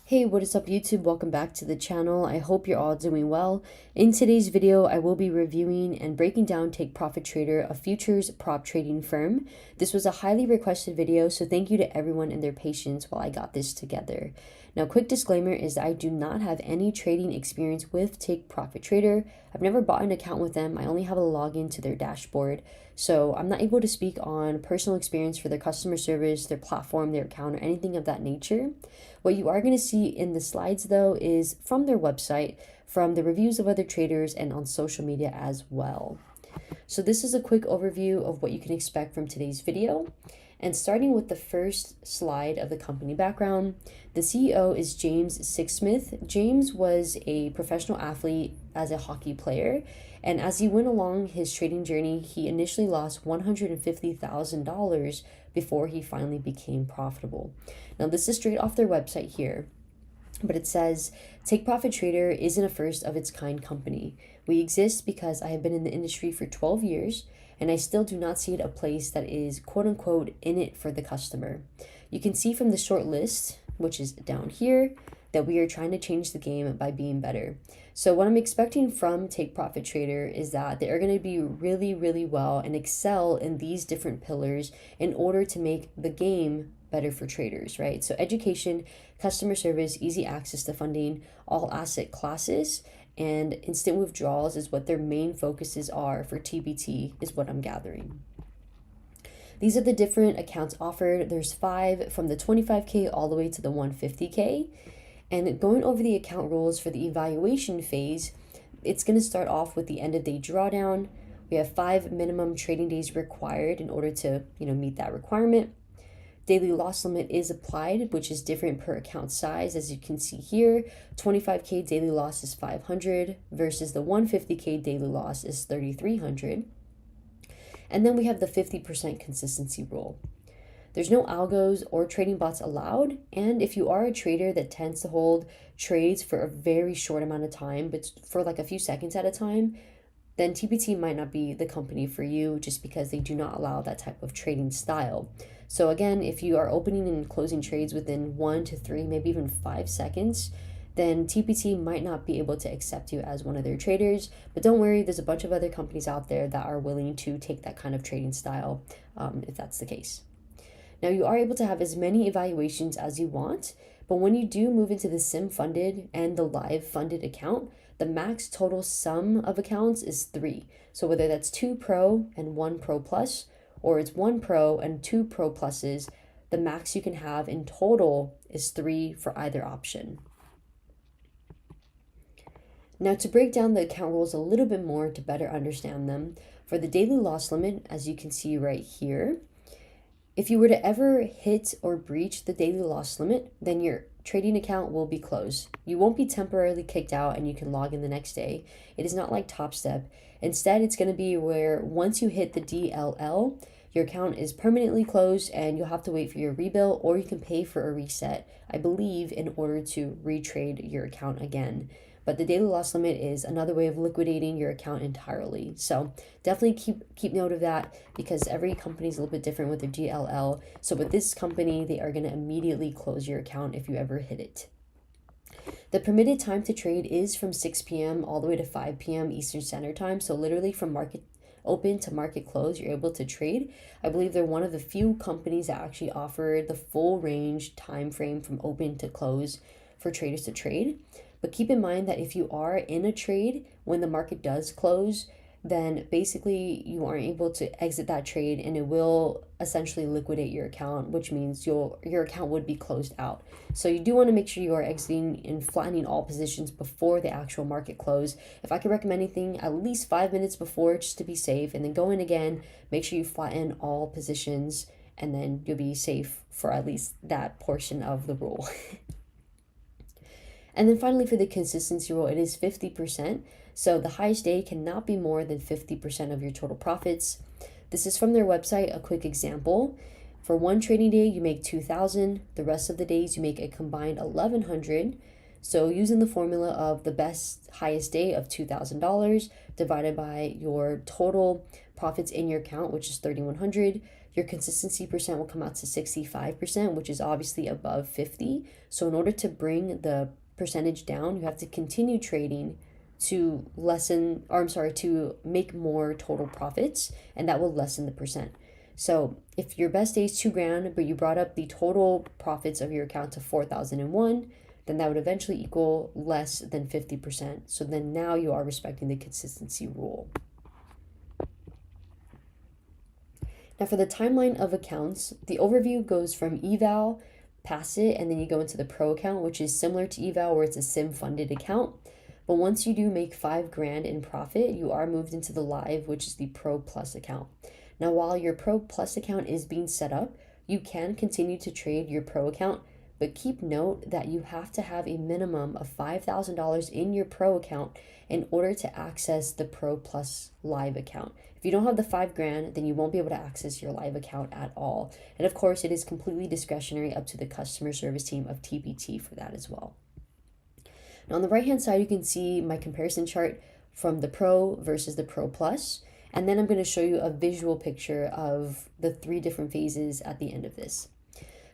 Hey, what is up YouTube? Welcome back to the channel. I hope you're all doing well. In today's video, I will be reviewing and breaking down Take Profit Trader, a futures prop trading firm. This was a highly requested video, so thank you to everyone and their patience while I got this together. Now, quick disclaimer is that I do not have any trading experience with Take Profit Trader. I've never bought an account with them. I only have a login to their dashboard. So I'm not able to speak on personal experience for their customer service, their platform, their account, or anything of that nature. What you are going to see in the slides, though, is from their website, from the reviews of other traders, and on social media as well. So this is a quick overview of what you can expect from today's video. And starting with the first slide of the company background, the CEO is James Sixsmith. James was a professional athlete as a hockey player, and as he went along his trading journey, he initially lost $150,000 before he finally became profitable. Now, this is straight off their website here, but it says, Take Profit Trader isn't a first of its kind company. We exist because I have been in the industry for 12 years, and I still do not see it a place that is quote unquote in it for the customer. You can see from the short list, which is down here, that we are trying to change the game by being better. So what I'm expecting from Take Profit Trader is that they are going to be really well and excel in these different pillars in order to make the game better for traders, right? So education, customer service, easy access to funding, all asset classes, and instant withdrawals is what their main focuses are for TBT, is what I'm gathering. These are the different accounts offered. There's 5 from the 25K all the way to the 150K. And going over the account rules for the evaluation phase, it's going to start off with the end of day drawdown. We have 5 minimum trading days required in order to, meet that requirement. Daily loss limit is applied, which is different per account size. As you can see here, 25K daily loss is 500 versus the 150K daily loss is 3,300. And then we have the 50% consistency rule. There's no algos or trading bots allowed, and if you are a trader that tends to hold trades for a very short amount of time, but for like a few seconds at a time, then TPT might not be the company for you just because they do not allow that type of trading style. So again, if you are opening and closing trades within 1 to 3, maybe even 5 seconds, then TPT might not be able to accept you as one of their traders. But don't worry, there's a bunch of other companies out there that are willing to take that kind of trading style if that's the case. Now, you are able to have as many evaluations as you want, but when you do move into the sim funded and the live funded account, the max total sum of accounts is 3. So whether that's 2 Pro and 1 Pro Plus, or it's 1 Pro and 2 Pro Pluses, the max you can have in total is 3 for either option. Now, to break down the account rules a little bit more to better understand them, for the daily loss limit, as you can see right here, if you were to ever hit or breach the daily loss limit, then your trading account will be closed. You won't be temporarily kicked out and you can log in the next day. It is not like Top Step. Instead, it's going to be where once you hit the DLL, your account is permanently closed and you'll have to wait for your rebill, or you can pay for a reset, I believe, in order to retrade your account again. But the daily loss limit is another way of liquidating your account entirely. So definitely keep note of that, because every company is a little bit different with their DLL. So with this company, they are going to immediately close your account if you ever hit it. The permitted time to trade is from 6 p.m. all the way to 5 p.m. Eastern Standard Time. So literally from market open to market close, you're able to trade. I believe they're one of the few companies that actually offer the full range time frame from open to close for traders to trade. But keep in mind that if you are in a trade when the market does close, then basically you aren't able to exit that trade and it will essentially liquidate your account, which means your account would be closed out. So you do want to make sure you are exiting and flattening all positions before the actual market close. If I could recommend anything, at least 5 minutes before, just to be safe, and then go in again, make sure you flatten all positions, and then you'll be safe for at least that portion of the rule. And then finally, for the consistency rule, it is 50%. So the highest day cannot be more than 50% of your total profits. This is from their website, a quick example. For one trading day, you make 2,000. The rest of the days, you make a combined 1,100. So using the formula of the best highest day of $2,000 divided by your total profits in your account, which is 3,100, your consistency percent will come out to 65%, which is obviously above 50. So in order to bring the percentage down, you have to continue trading to to make more total profits, and that will lessen the percent. So if your best day is $2,000, but you brought up the total profits of your account to 4,001, then that would eventually equal less than 50%. So then now you are respecting the consistency rule. Now for the timeline of accounts, the overview goes from eval, pass it, and then you go into the pro account, which is similar to eval where it's a sim funded account. But once you do make $5,000 in profit, you are moved into the live, which is the pro plus account. Now while your pro plus account is being set up, you can continue to trade your pro account, but keep note that you have to have a minimum of $5,000 in your pro account in order to access the pro plus live account. If you don't have the $5,000, then you won't be able to access your live account at all. And of course, it is completely discretionary up to the customer service team of TPT for that as well. Now on the right hand side, you can see my comparison chart from the pro versus the pro plus. And then I'm going to show you a visual picture of the 3 different phases at the end of this.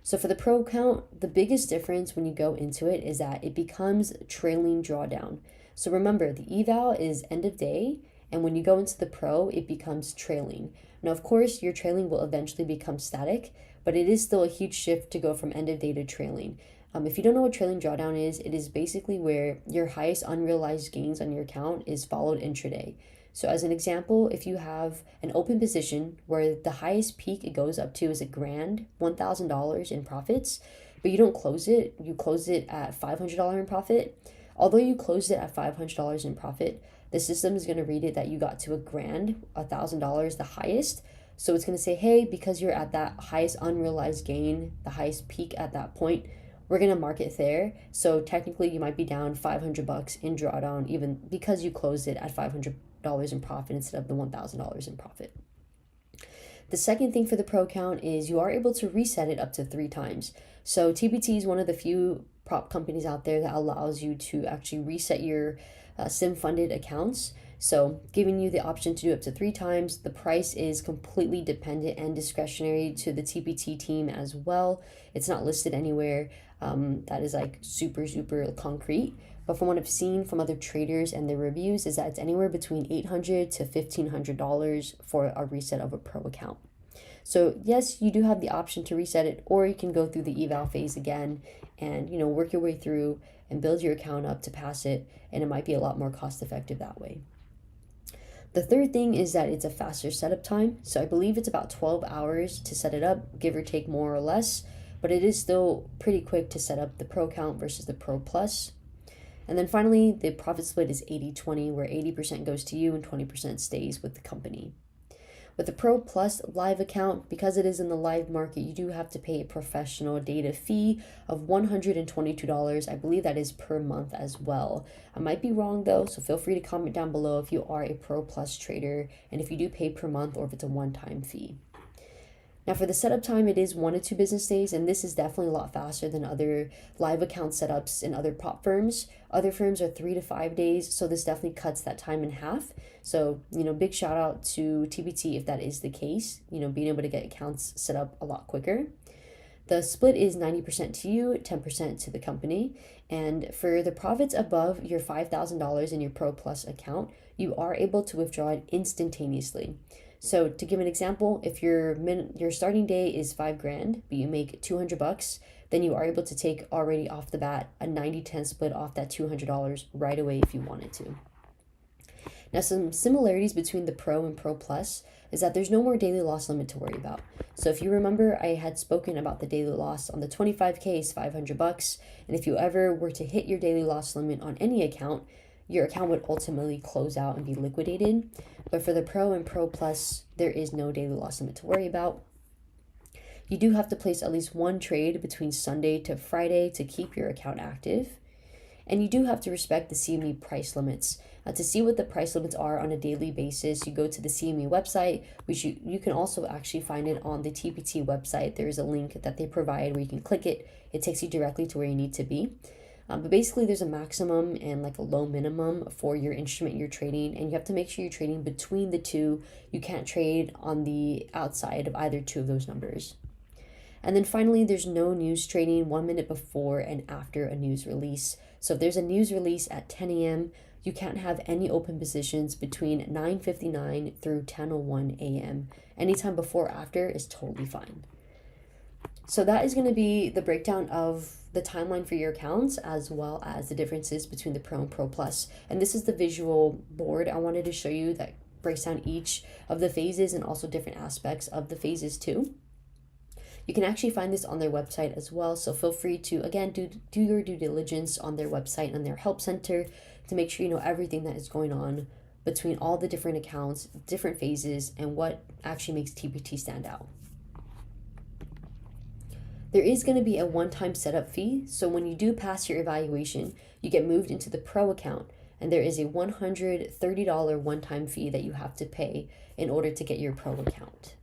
So for the pro account, the biggest difference when you go into it is that it becomes trailing drawdown. So remember, the eval is end of day, and when you go into the pro, it becomes trailing. Now, of course, your trailing will eventually become static, but it is still a huge shift to go from end of day to trailing. If you don't know what trailing drawdown is, it is basically where your highest unrealized gains on your account is followed intraday. So as an example, if you have an open position where the highest peak it goes up to is $1,000 in profits, but you don't close it, you close it at $500 in profit. Although you closed it at $500 in profit, the system is going to read it that you got to $1,000, the highest. So it's going to say, hey, because you're at that highest unrealized gain, the highest peak at that point, we're going to mark it there. So technically you might be down $500 in drawdown, even because you closed it at $500 in profit instead of the $1,000 in profit. The second thing for the pro account is you are able to reset it up to 3 times. So TPT is one of the few prop companies out there that allows you to actually reset your sim funded accounts. So giving you the option to do up to 3 times. The price is completely dependent and discretionary to the TPT team as well. It's not listed anywhere that is like super concrete. But from what I've seen from other traders and their reviews is that it's anywhere between $800 to $1,500 for a reset of a pro account. So yes, you do have the option to reset it, or you can go through the eval phase again and work your way through and build your account up to pass it, and it might be a lot more cost effective that way. The third thing is that it's a faster setup time. So I believe it's about 12 hours to set it up, give or take more or less, but it is still pretty quick to set up the pro account versus the pro plus. And then finally, the profit split is 80-20, where 80% goes to you and 20% stays with the company. With the Pro Plus live account, because it is in the live market, you do have to pay a professional data fee of $122. I believe that is per month as well. I might be wrong though, so feel free to comment down below if you are a Pro Plus trader and if you do pay per month or if it's a one-time fee. Now for the setup time, it is 1 to 2 business days, and this is definitely a lot faster than other live account setups in other prop firms. Other firms are 3 to 5 days, so this definitely cuts that time in half. So, big shout out to TPT if that is the case, being able to get accounts set up a lot quicker. The split is 90% to you, 10% to the company. And for the profits above your $5,000 in your Pro Plus account, you are able to withdraw it instantaneously. So to give an example, if your starting day is $5,000, but you make $200, then you are able to take already off the bat a 90-10 split off that $200 right away if you wanted to. Now, some similarities between the Pro and Pro Plus is that there's no more daily loss limit to worry about. So if you remember, I had spoken about the daily loss on the 25K is $500, and if you ever were to hit your daily loss limit on any account, your account would ultimately close out and be liquidated. But for the Pro and Pro Plus, there is no daily loss limit to worry about. You do have to place at least one trade between Sunday to Friday to keep your account active. And you do have to respect the CME price limits. To see what the price limits are on a daily basis, you go to the CME website, which you can also actually find it on the TPT website. There is a link that they provide where you can click it. It takes you directly to where you need to be. But basically there's a maximum and like a low minimum for your instrument you're trading, and you have to make sure you're trading between the two. You can't trade on the outside of either two of those numbers. And then finally, there's no news trading 1 minute before and after a news release. So if there's a news release at 10 a.m., you can't have any open positions between 9:59 through 10:01 a.m. Anytime before or after is totally fine. So that is going to be the breakdown of the timeline for your accounts, as well as the differences between the Pro and Pro Plus. And this is the visual board I wanted to show you that breaks down each of the phases and also different aspects of the phases too. You can actually find this on their website as well, so feel free to, again, do your due diligence on their website and their help center to make sure you know everything that is going on between all the different accounts, different phases, and what actually makes TPT stand out. There is going to be a one-time setup fee, so when you do pass your evaluation, you get moved into the Pro account, and there is a $130 one-time fee that you have to pay in order to get your Pro account.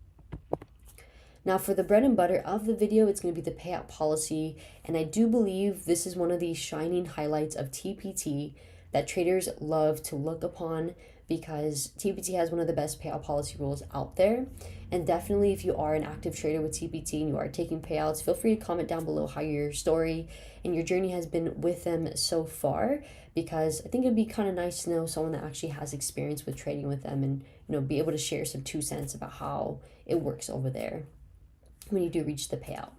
Now for the bread and butter of the video, it's going to be the payout policy, and I do believe this is one of the shining highlights of TPT that traders love to look upon, because TPT has one of the best payout policy rules out there. And definitely if you are an active trader with TPT and you are taking payouts, feel free to comment down below how your story and your journey has been with them so far, because I think it'd be kind of nice to know someone that actually has experience with trading with them and, you know, be able to share some 2 cents about how it works over there when you do reach the payout.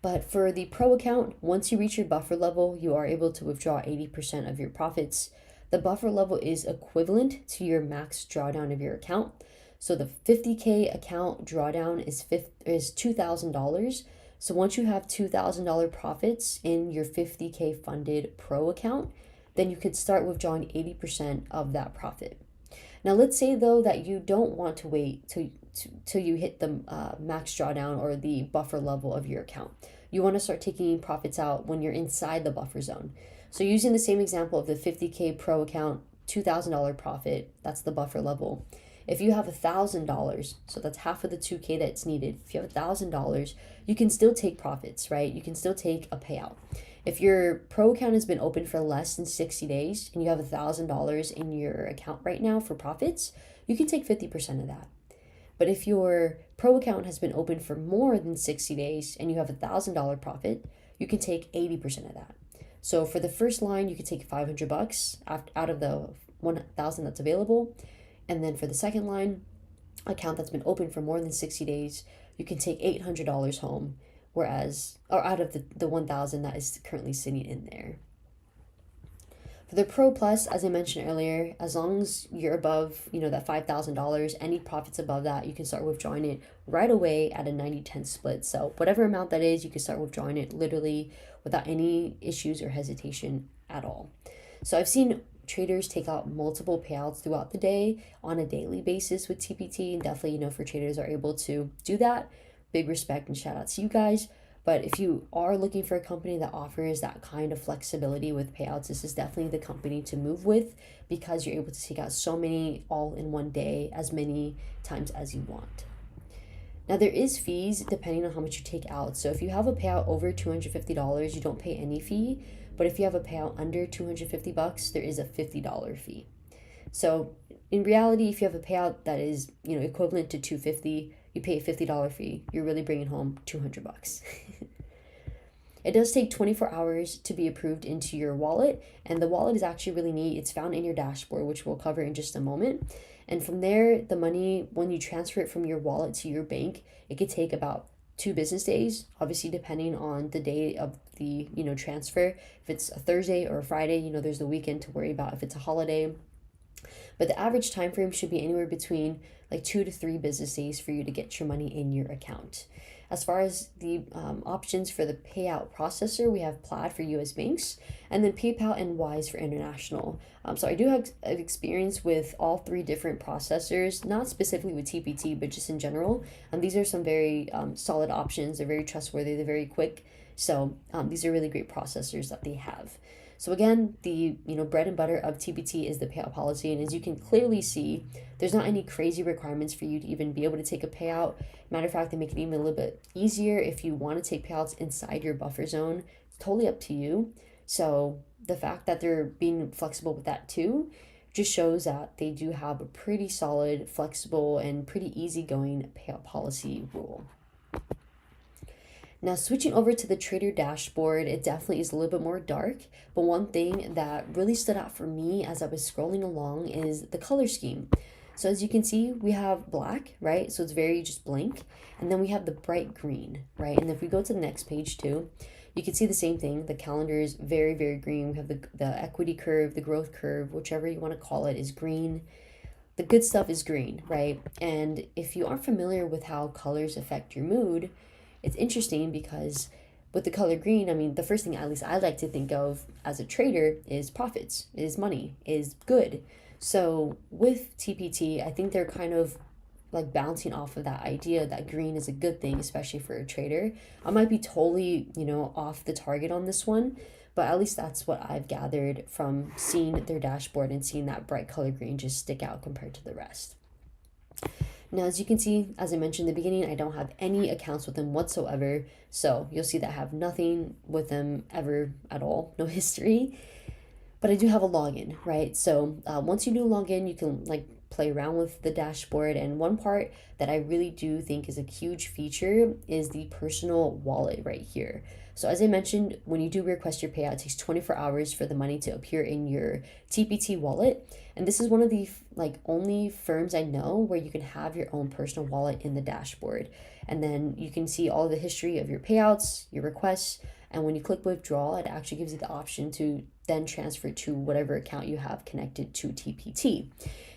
But for the Pro account, once you reach your buffer level, you are able to withdraw 80% of your profits. The buffer level is equivalent to your max drawdown of your account. So the 50K account drawdown is $2,000. So once you have $2,000 profits in your 50K funded Pro account, then you could start withdrawing 80% of that profit. Now let's say though that you don't want to wait till you hit the max drawdown or the buffer level of your account. You want to start taking profits out when you're inside the buffer zone. So using the same example of the 50K Pro account, $2,000 profit, that's the buffer level. If you have $1,000, so that's half of the 2K that's needed. If you have $1,000, you can still take profits, right? You can still take a payout. If your Pro account has been open for less than 60 days and you have $1,000 in your account right now for profits, you can take 50% of that. But if your Pro account has been open for more than 60 days and you have $1,000 profit, you can take 80% of that. So for the first line, you can take $500 out of the 1,000 that's available. And then for the second line, account that's been open for more than 60 days, you can take $800 home, whereas, or out of the 1,000 that is currently sitting in there. For the Pro Plus, as I mentioned earlier, as long as you're above, that $5,000, any profits above that, you can start withdrawing it right away at a 90-10 split. So whatever amount that is, you can start withdrawing it literally without any issues or hesitation at all. So I've seen traders take out multiple payouts throughout the day on a daily basis with TPT, and definitely, for traders are able to do that. Big respect and shout out to you guys. But if you are looking for a company that offers that kind of flexibility with payouts, this is definitely the company to move with, because you're able to take out so many all in one day, as many times as you want. Now there is fees depending on how much you take out. So if you have a payout over $250, you don't pay any fee. But if you have a payout under $250, there is a $50 fee. So in reality, if you have a payout that is, equivalent to $250, you pay a $50 fee. You're really bringing home $200. It does take 24 hours to be approved into your wallet, and the wallet is actually really neat. It's found in your dashboard, which we'll cover in just a moment. And from there, the money, when you transfer it from your wallet to your bank, it could take about 2 business days, obviously depending on the day of the transfer. If it's a Thursday or a Friday, there's the weekend to worry about if it's a holiday. But the average time frame should be anywhere between like 2 to 3 business days for you to get your money in your account. As far as the options for the payout processor, we have Plaid for US banks, and then PayPal and Wise for international. So I do have experience with all 3 different processors, not specifically with TPT, but just in general. And these are some very solid options. They're very trustworthy. They're very quick. So these are really great processors that they have. So again, the bread and butter of TPT is the payout policy, and as you can clearly see, there's not any crazy requirements for you to even be able to take a payout. Matter of fact, they make it even a little bit easier if you want to take payouts inside your buffer zone. It's totally up to you. So the fact that they're being flexible with that too just shows that they do have a pretty solid, flexible, and pretty easygoing payout policy rule. Now, switching over to the trader dashboard, it definitely is a little bit more dark, but one thing that really stood out for me as I was scrolling along is the color scheme. So as you can see, we have black, right? So it's very just blank. And then we have the bright green, right? And if we go to the next page too, you can see the same thing. The calendar is very, very green. We have the equity curve, the growth curve, whichever you want to call it, is green. The good stuff is green, right? And if you aren't familiar with how colors affect your mood, it's interesting because with the color green, I mean, the first thing at least I like to think of as a trader is profits, is money, is good. So with TPT, I think they're kind of like bouncing off of that idea that green is a good thing, especially for a trader. I might be totally, off the target on this one, but at least that's what I've gathered from seeing their dashboard and seeing that bright color green just stick out compared to the rest. Now, as you can see, as I mentioned in the beginning, I don't have any accounts with them whatsoever. So you'll see that I have nothing with them ever at all, no history. But I do have a login, right? So once you do log in, you can play around with the dashboard. And one part that I really do think is a huge feature is the personal wallet right here. So as I mentioned, when you do request your payout, it takes 24 hours for the money to appear in your TPT wallet. And this is one of the only firms I know where you can have your own personal wallet in the dashboard. And then you can see all the history of your payouts, your requests. And when you click withdraw, it actually gives you the option to then transfer to whatever account you have connected to TPT.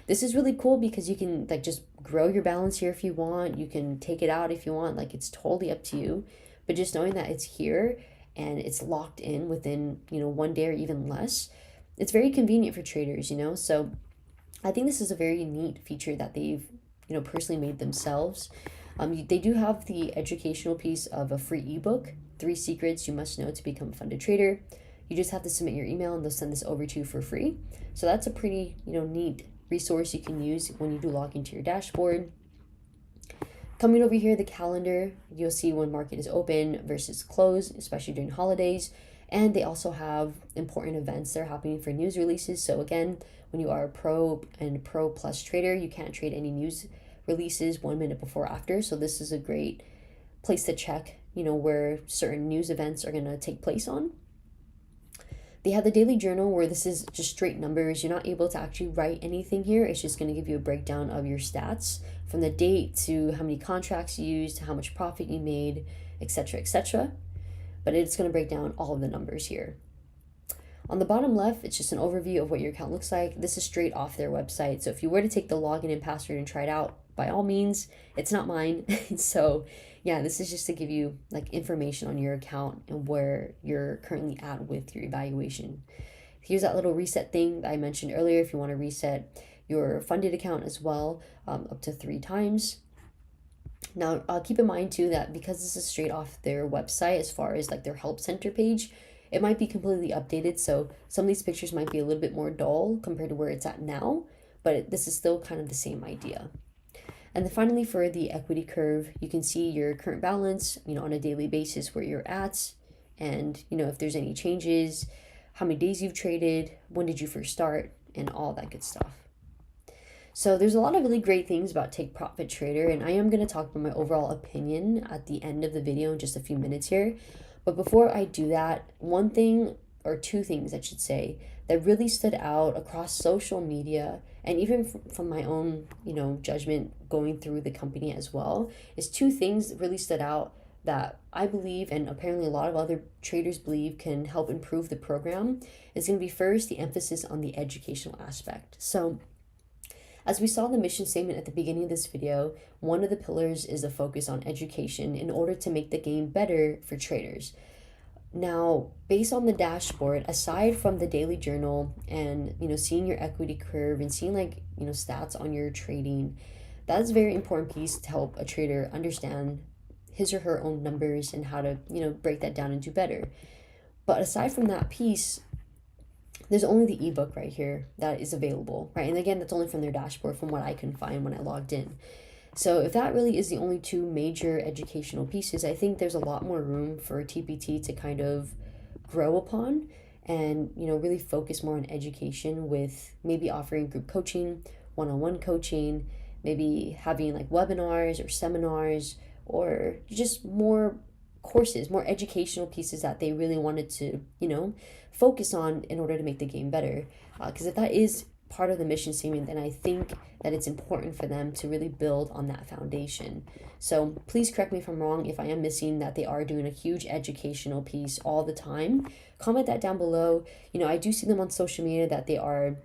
This is really cool because you can just grow your balance here if you want. You can take it out if you want. It's totally up to you. But just knowing that it's here and it's locked in within, 1 day or even less, it's very convenient for traders, So I think this is a very neat feature that they've, personally made themselves. They do have the educational piece of a free ebook, 3 secrets you must know to become a funded trader. You just have to submit your email and they'll send this over to you for free. So that's a pretty, neat resource you can use when you do log into your dashboard. Coming over here, the calendar, you'll see when market is open versus closed, especially during holidays. And they also have important events that are happening for news releases. So again, when you are a pro and pro plus trader, you can't trade any news releases 1 minute before or after. So this is a great place to check, where certain news events are going to take place on. They have the daily journal where this is just straight numbers. You're not able to actually write anything here. It's just going to give you a breakdown of your stats from the date to how many contracts you used, to how much profit you made, etc., etc. But it's going to break down all of the numbers here. On the bottom left, it's just an overview of what your account looks like. This is straight off their website. So if you were to take the login and password and try it out, by all means, it's not mine. So yeah, this is just to give you information on your account and where you're currently at with your evaluation. Here's that little reset thing that I mentioned earlier. If you want to reset your funded account as well, up to 3 times. Now, keep in mind too that because this is straight off their website, as far as their help center page, it might be completely updated. So some of these pictures might be a little bit more dull compared to where it's at now, but this is still kind of the same idea. And then finally, for the equity curve, you can see your current balance, on a daily basis where you're at, and, if there's any changes, how many days you've traded, when did you first start, and all that good stuff. So there's a lot of really great things about Take Profit Trader, and I am going to talk about my overall opinion at the end of the video in just a few minutes here. But before I do that, one thing, or 2 things I should say, that really stood out across social media and even from my own, judgment going through the company as well, is 2 things that really stood out that I believe, and apparently a lot of other traders believe, can help improve the program. Is going to be first the emphasis on the educational aspect. So as we saw in the mission statement at the beginning of this video, one of the pillars is a focus on education in order to make the game better for traders. Now, based on the dashboard, aside from the daily journal and, seeing your equity curve and seeing stats on your trading, that's a very important piece to help a trader understand his or her own numbers and how to, break that down and do better. But aside from that piece, there's only the ebook right here that is available, right? And again, that's only from their dashboard from what I can find when I logged in. So if that really is the only 2 major educational pieces, I think there's a lot more room for TPT to kind of grow upon. and, really focus more on education with maybe offering group coaching, one-on-one coaching, maybe having like webinars or seminars, or just more courses, more educational pieces that they really wanted to, focus on in order to make the game better. Because if that is part of the mission statement, then I think that it's important for them to really build on that foundation. So please correct me if I'm wrong, if I am missing that they are doing a huge educational piece all the time. Comment that down below. I do see them on social media that they are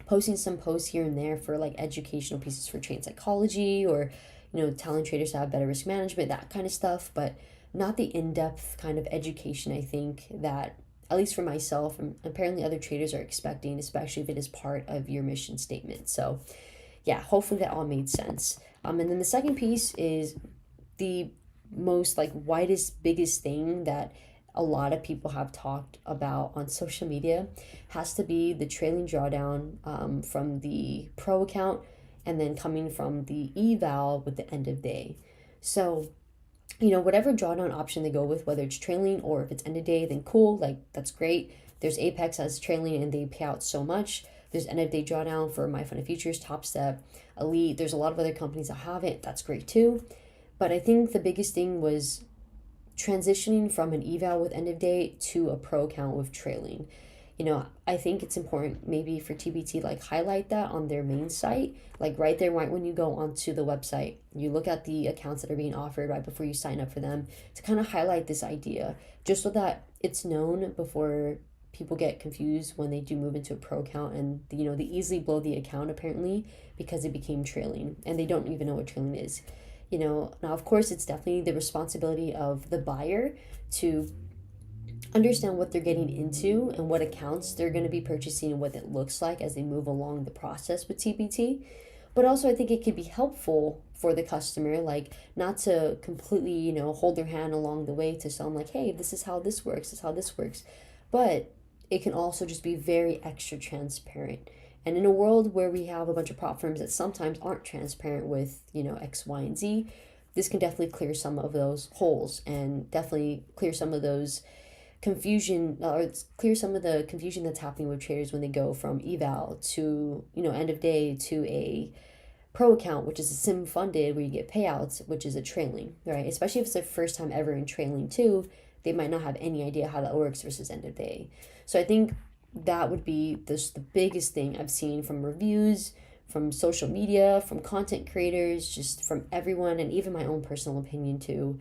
posting some posts here and there for like educational pieces for trade psychology, or telling traders to have better risk management, that kind of stuff, but not the in-depth kind of education I think that, at least for myself, and apparently other traders are expecting, especially if it is part of your mission statement. So yeah, hopefully that all made sense. And then the second piece is the most like widest, biggest thing that a lot of people have talked about on social media has to be the trailing drawdown from the pro account, and then coming from the eval with the end of day. So whatever drawdown option they go with, whether it's trailing or if it's end of day, then cool, like that's great. There's Apex as trailing and they pay out so much. There's end of day drawdown for My Fund of Futures, Top Step, Elite. There's a lot of other companies that have it. That's great too. But I think the biggest thing was transitioning from an eval with end of day to a pro account with trailing. I think it's important maybe for TPT, like highlight that on their main site, like right there, right when you go onto the website, you look at the accounts that are being offered right before you sign up for them, to kind of highlight this idea, just so that it's known before people get confused when they do move into a pro account, and they easily blow the account apparently because it became trailing and they don't even know what trailing is. Now of course it's definitely the responsibility of the buyer to understand what they're getting into and what accounts they're going to be purchasing and what it looks like as they move along the process with TPT. But also I think it could be helpful for the customer, like not to completely, hold their hand along the way to tell them like, hey, this is how this works, this is how this works. But it can also just be very extra transparent. And in a world where we have a bunch of prop firms that sometimes aren't transparent with, X, Y, and Z, this can definitely clear some of those holes and definitely clear some of those confusion, or clear some of the confusion that's happening with traders when they go from eval to end of day to a pro account, which is a sim funded where you get payouts, which is a trailing, right? Especially if it's their first time ever in trailing too, they might not have any idea how that works versus end of day. So I think that would be the biggest thing I've seen from reviews, from social media, from content creators, just from everyone, and even my own personal opinion too.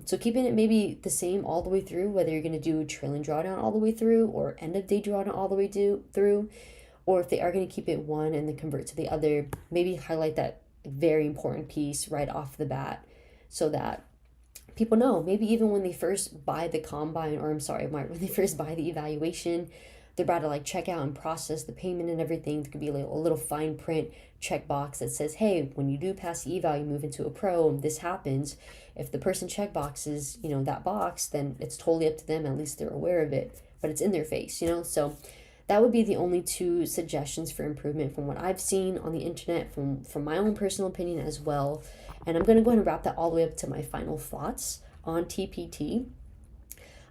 So keeping it maybe the same all the way through, whether you're going to do trailing drawdown all the way through or end of day drawdown all the way through, or if they are going to keep it one and then convert to the other, maybe highlight that very important piece right off the bat so that people know, maybe even when they first buy the combine, or when they first buy the evaluation, they're about to like check out and process the payment and everything. There could be like a little fine print checkbox that says, hey, when you do pass the eval, you move into a pro, and this happens. If the person checkboxes, that box, then it's totally up to them. At least they're aware of it, but it's in their face, So that would be the only two suggestions for improvement from what I've seen on the internet, from my own personal opinion as well. And I'm going to go ahead and wrap that all the way up to my final thoughts on TPT.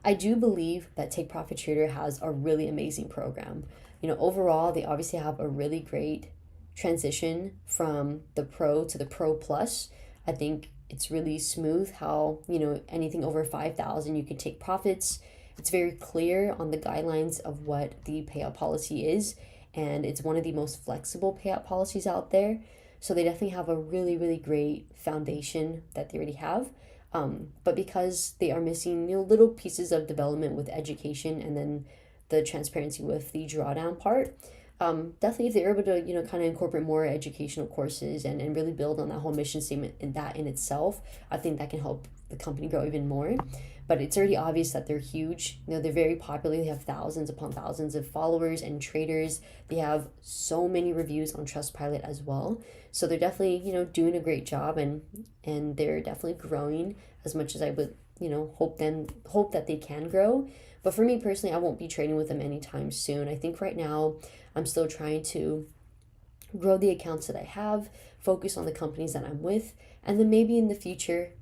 I do believe that Take Profit Trader has a really amazing program. Overall, they obviously have a really great transition from the Pro to the Pro Plus. I think it's really smooth how, anything over 5,000, you can take profits. It's very clear on the guidelines of what the payout policy is, and it's one of the most flexible payout policies out there. So they definitely have a really, really great foundation that they already have. But because they are missing little pieces of development with education and then the transparency with the drawdown part, definitely if they're able to kind of incorporate more educational courses and really build on that whole mission statement in itself, I think that can help the company grow even more. But it's already obvious that they're huge. They're very popular. They have thousands upon thousands of followers and traders. They have so many reviews on Trustpilot as well. So they're definitely, doing a great job, and they're definitely growing as much as I would, hope that they can grow. But for me personally, I won't be trading with them anytime soon. I think right now I'm still trying to grow the accounts that I have, focus on the companies that I'm with, and then maybe in the future,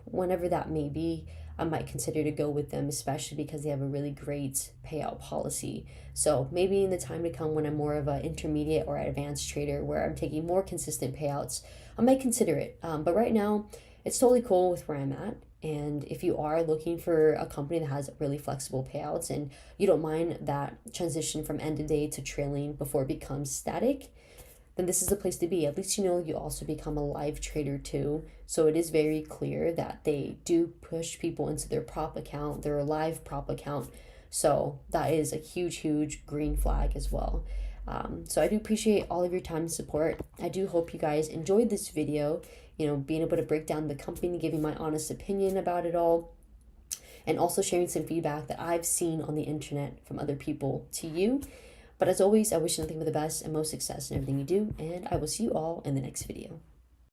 whenever that may be, I might consider to go with them, especially because they have a really great payout policy. So maybe in the time to come when I'm more of an intermediate or advanced trader where I'm taking more consistent payouts, I might consider it. But right now, it's totally cool with where I'm at. And if you are looking for a company that has really flexible payouts and you don't mind that transition from end of day to trailing before it becomes static, then this is the place to be. At least you know you also become a live trader too. So it is very clear that they do push people into their prop account, their live prop account. So that is a huge, huge green flag as well. So I do appreciate all of your time and support. I do hope you guys enjoyed this video, being able to break down the company, giving my honest opinion about it all, and also sharing some feedback that I've seen on the internet from other people to you. But as always, I wish you nothing but the best and most success in everything you do, and I will see you all in the next video.